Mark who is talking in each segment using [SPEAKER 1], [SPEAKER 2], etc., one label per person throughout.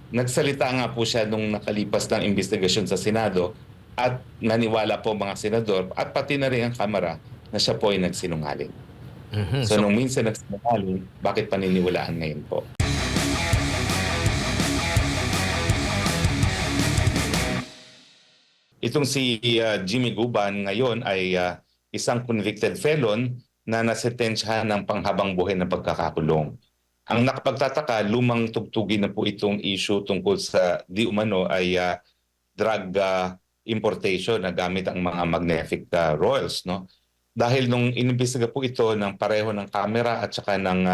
[SPEAKER 1] Nagsalita nga po siya nung nakalipas ng investigasyon sa Senado at naniwala po mga senador at pati na rin ang Kamara na siya po ay nagsinungaling.
[SPEAKER 2] Mhm.
[SPEAKER 1] So
[SPEAKER 2] So,
[SPEAKER 1] nung minsan nagsinungaling, bakit paniniwalaan ngayon po? Itong si Jimmy Guban ngayon ay isang convicted felon na nasentensyahan ng panghabang buhay na pagkakakulong. Ang nakapagtataka, lumang tugtugin na po itong issue tungkol sa di umano ay drug importation na gamit ang mga magnetic royals, no? Dahil nung inimbestiga po ito ng pareho ng Kamara at saka ng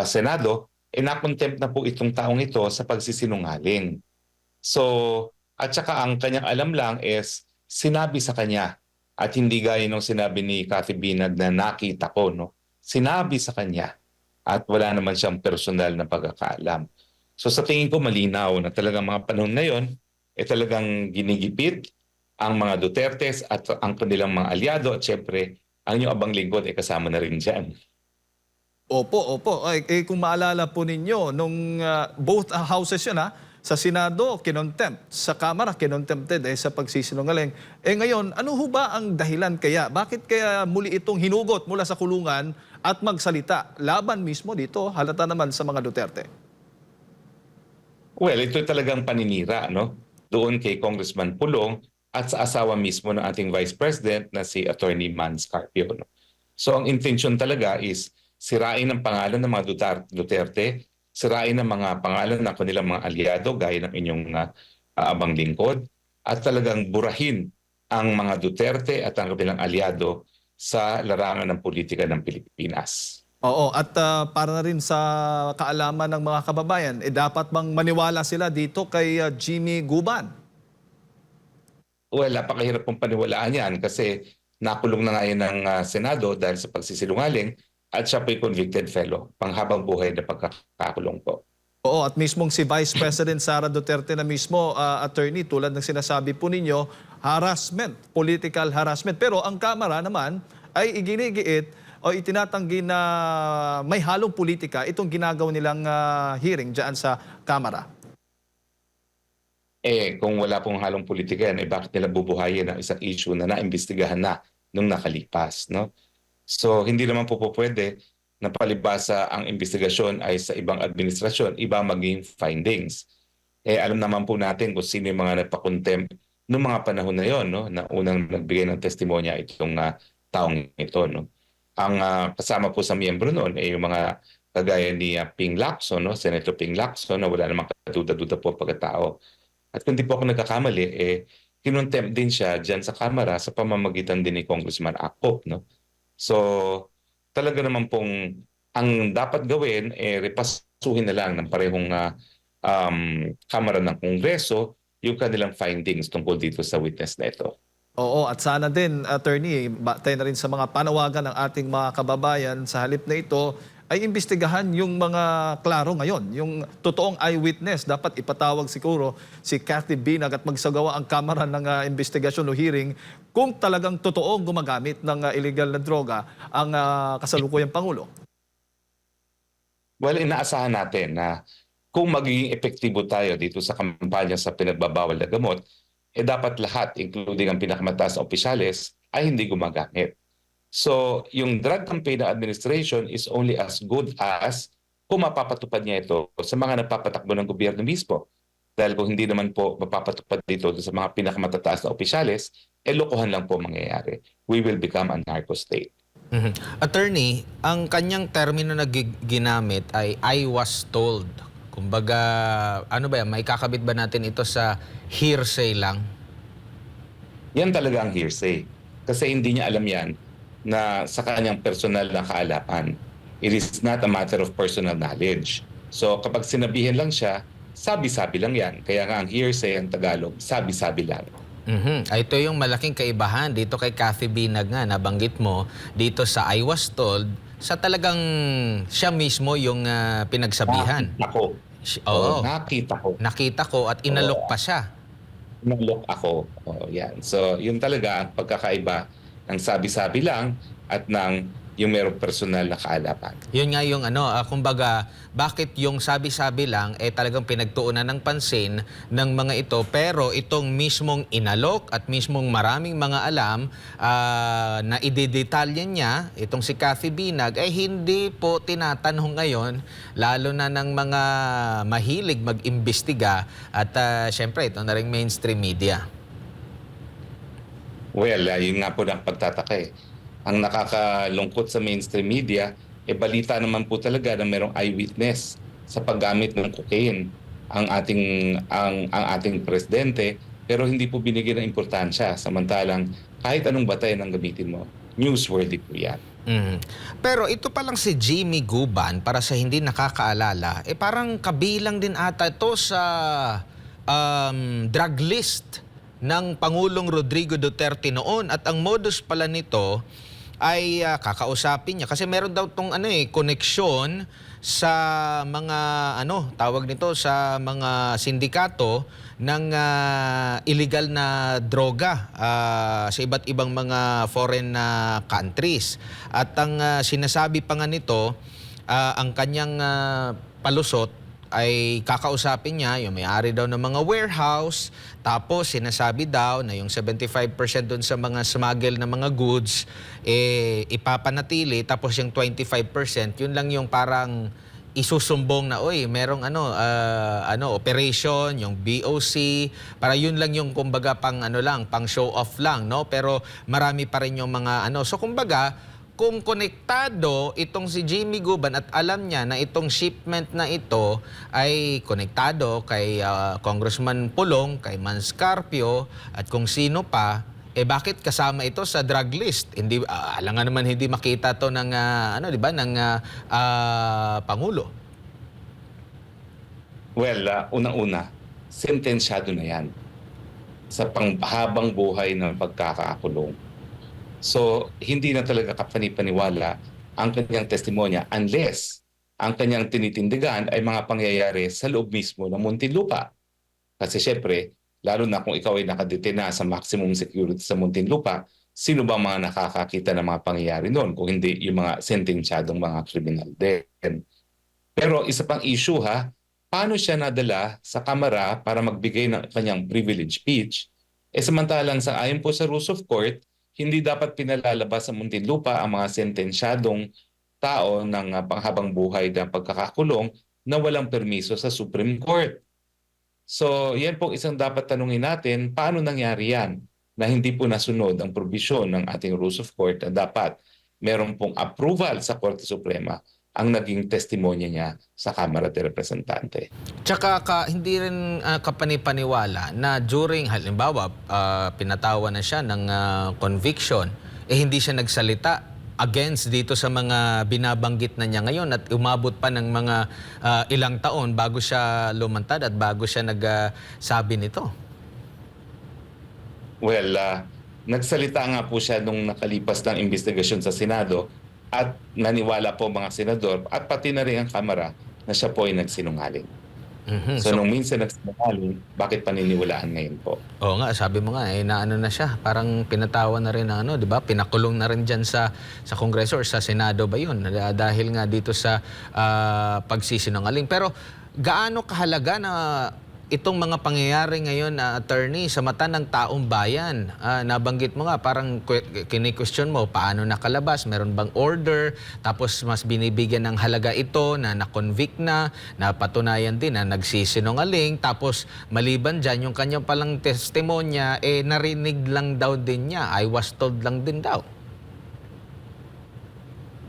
[SPEAKER 1] Senado, nakontempt na po itong taong ito sa pagsisinungaling. So, at saka ang kanyang alam lang is sinabi sa kanya at hindi gaya nung sinabi ni Cathy Binag na nakita ko, no? Sinabi sa kanya at wala naman siyang personal na pagkakaalam. So sa tingin ko malinaw na talagang mga panahon na yon talagang ginigipit ang mga Dutertes at ang kanilang mga aliado at syempre ang inyong abang lingkod kasama na rin dyan.
[SPEAKER 3] Opo, opo. Ay, kung maalala po ninyo, nung both houses yun sa Senado, kinontempt. Sa Kamara, kinontempted sa pagsisinungaling. Ngayon, ano ho ba ang dahilan kaya? Bakit kaya muli itong hinugot mula sa kulungan at magsalita laban mismo dito, halata naman sa mga Duterte?
[SPEAKER 1] Well, ito talagang paninira, no? Doon kay Congressman Pulong at sa asawa mismo ng ating Vice President na si Attorney Man Scarpio, no? So ang intention talaga is sirain ang pangalan ng mga Duterte, sirain ang mga pangalan ng kanilang mga aliado gaya ng inyong abang lingkod at talagang burahin ang mga Duterte at ang kanilang aliado sa larangan ng politika ng Pilipinas.
[SPEAKER 3] Oo, at para na rin sa kaalaman ng mga kababayan, dapat bang maniwala sila dito kay Jimmy Guban?
[SPEAKER 1] Well, napakahirap pong paniwalaan yan kasi nakulong na nga yan ng Senado dahil sa pagsisinungaling at siya po'y convicted fellow, panghabang buhay na pagkakakulong po.
[SPEAKER 3] Oo, at mismong si Vice President Sara Duterte na mismo, attorney, tulad ng sinasabi po ninyo, harassment, political harassment. Pero ang Kamara naman ay iginigiit o itinatanggi na may halong politika itong ginagawa nilang hearing dyan sa Kamara.
[SPEAKER 1] Kung wala pong halong politika yan, bakit nila bubuhayin ang isang issue na naimbestigahan na nung nakalipas, no? So, hindi naman po pwede na palibasa ang investigasyon ay sa ibang administrasyon, iba maging findings. Alam naman po natin kung sino yung mga nagpa-contempt noong mga panahon na yon, no? Na unang nagbigay ng testimonya itong taong ito, no? Ang kasama po sa miyembro noon ay yung mga kagaya ni Ping Lacson, no? Senator Ping Lacson, na wala namang kaduda-duda po pagkatao. At kung di po ako nagkakamali, kinontempt din siya dyan sa Kamara sa pamamagitan din ni Congressman Akop, no? So, talaga naman pong ang dapat gawin, repasuhin na lang ng parehong Kamara ng Kongreso yung kanilang findings tungkol dito sa witness na ito.
[SPEAKER 3] Oo, at sana din, attorney, batay na rin sa mga panawagan ng ating mga kababayan sa halip na ito, ay imbestigahan yung mga klaro ngayon. Yung totoong eyewitness, dapat ipatawag siguro si Cathy Binag at magsagawa ang Kamara ng investigasyon o hearing kung talagang totoong gumagamit ng illegal na droga ang kasalukuyang Pangulo.
[SPEAKER 1] Well, inaasahan natin na kung magiging epektibo tayo dito sa kampanya sa pinagbabawal na gamot, dapat lahat, including ang pinakamataas na opisyales, ay hindi gumagamit. So, yung drug campaign ng administration is only as good as kung mapapatupad niya ito sa mga nagpapatakbo ng gobyerno mismo. Dahil kung hindi naman po mapapatupad dito sa mga pinakamataas na opisyales, lokohan lang po mangyayari. We will become a narco state.
[SPEAKER 2] mhm. Attorney, ang kanyang termino na ginamit ay I was told. Kumbaga, ano ba yan? May kakabit ba natin ito sa hearsay lang?
[SPEAKER 1] Yan talaga ang hearsay. Kasi hindi niya alam yan na sa kanyang personal na kaalaman. It is not a matter of personal knowledge. So kapag sinabihan lang siya, sabi-sabi lang yan. Kaya nga ang hearsay ang Tagalog, sabi-sabi lang.
[SPEAKER 2] Mhm. Ito yung malaking kaibahan dito kay Cathy Binag nga, nabanggit mo, dito sa I was told, sa talagang siya mismo yung pinagsabihan.
[SPEAKER 1] Nakita ko.
[SPEAKER 2] Oo,
[SPEAKER 1] Nakita ko.
[SPEAKER 2] nakita ko at inalok pa siya.
[SPEAKER 1] Nalok ako. Yan. So yun talaga ang pagkakaiba ng sabi-sabi lang at ng yung merong personal na kaalaman.
[SPEAKER 2] Yun nga yung ano, kumbaga, bakit yung sabi-sabi lang, talagang pinagtuunan ng pansin ng mga ito, pero itong mismong inalok at mismong maraming mga alam na idedetalye niya, itong si Cathy Binag, hindi po tinatanong ngayon, lalo na ng mga mahilig mag-imbestiga at syempre ito na rin mainstream media.
[SPEAKER 1] Well, yun nga po ang pagtataka eh. Ang nakakalungkot sa mainstream media, balita naman po talaga na merong eyewitness sa paggamit ng cocaine ang ating presidente, pero hindi po binigyan ng importansya. Samantalang kahit anong batayan ang gamitin mo, newsworthy po yan.
[SPEAKER 2] Pero ito palang si Jimmy Guban, para sa hindi nakakaalala, parang kabilang din ata ito sa drug list ng Pangulong Rodrigo Duterte noon, at ang modus pala nito ay kakausapin niya kasi meron daw tong koneksyon sa mga tawag nito, sa mga sindikato ng illegal na droga sa iba't ibang mga foreign countries. At ang sinasabi pa nga nito, ang kanyang palusot ay kakausapin niya yung may-ari daw ng mga warehouse, tapos sinasabi daw na yung 75% doon sa mga smuggle na mga goods ipapanatili, tapos yung 25% yun lang yung parang isusumbong na merong operation, yung BOC, para yun lang yung kumbaga pang pang show off lang, no? Pero marami pa rin yung mga so kumbaga, kung konektado itong si Jimmy Guban at alam niya na itong shipment na ito ay konektado kay Congressman Pulong, kay Mans Carpio at kung sino pa, bakit kasama ito sa drug list? Hindi alangan naman hindi makita to ng di ba, ng pangulo.
[SPEAKER 1] Well, unang-una, sentensyado na yan sa panghabang buhay ng pagkakakulong. So, hindi na talaga kapanipaniwala ang kanyang testimonya unless ang kanyang tinitindigan ay mga pangyayari sa loob mismo ng Muntinlupa. Kasi syempre, lalo na kung ikaw ay nakadetena sa maximum security sa Muntinlupa, sino ba mga nakakakita ng mga pangyayari noon kung hindi yung mga sentensyadong mga kriminal din. Pero isa pang issue paano siya nadala sa Kamara para magbigay ng kanyang privilege speech? Samantalang ayon po sa rules of court, hindi dapat pinalalabas sa Muntinlupa ang mga sentensyadong tao ng panghabang buhay na pagkakakulong na walang permiso sa Supreme Court. So, yan po isang dapat tanungin natin, paano nangyari yan na hindi po nasunod ang probisyon ng ating rules of court na dapat meron pong approval sa Korte Suprema ang naging testimonya niya sa Kamara de Representante.
[SPEAKER 2] Tsaka hindi rin kapanipaniwala na during, halimbawa, pinatawa na siya ng conviction, hindi siya nagsalita against dito sa mga binabanggit na niya ngayon at umabot pa ng mga ilang taon bago siya lumantad at bago siya nagsabi nito.
[SPEAKER 1] Well, nagsalita nga po siya nung nakalipas ng investigasyon sa Senado at naniwala po mga senador at pati na rin ang Kamara na siya po ay nagsinungaling. So nung minsan nagsinungaling, bakit paniniwalaan ngayon po?
[SPEAKER 2] Oo nga, sabi mo nga, naano na siya, parang pinatawa na rin ng di ba? Pinakulong na rin dyan sa Kongreso or sa Senado ba yun? Dahil nga dito sa pagsisinungaling. Pero gaano kahalaga na itong mga pangyayari ngayon na attorney sa mata ng taong bayan? Nabanggit mo nga, parang kini-question mo, paano nakalabas? Meron bang order? Tapos mas binibigyan ng halaga ito na na-convict na patunayan din na nagsisinungaling. Tapos maliban dyan, yung kanyang palang testimonya, narinig lang daw din niya. I was told lang din daw.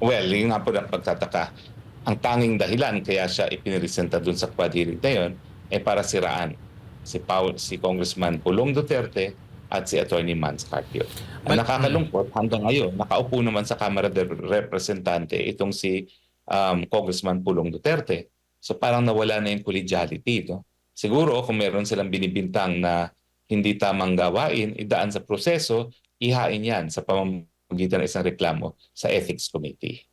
[SPEAKER 1] Well, yun nga po ang pagtataka. Ang tanging dahilan kaya siya ipiniresenta dun sa quad hearing na yun, para siraan si Congressman Pulong Duterte at si Attorney Mans Carpio. Ang nakakalungkot, hanggang ngayon, nakaupo naman sa Kamara de Representante itong si Congressman Pulong Duterte. So parang nawala na yung collegiality. No? Siguro kung meron silang binibintang na hindi tamang gawain, idaan sa proseso, ihain yan sa pamamagitan ng isang reklamo sa Ethics Committee.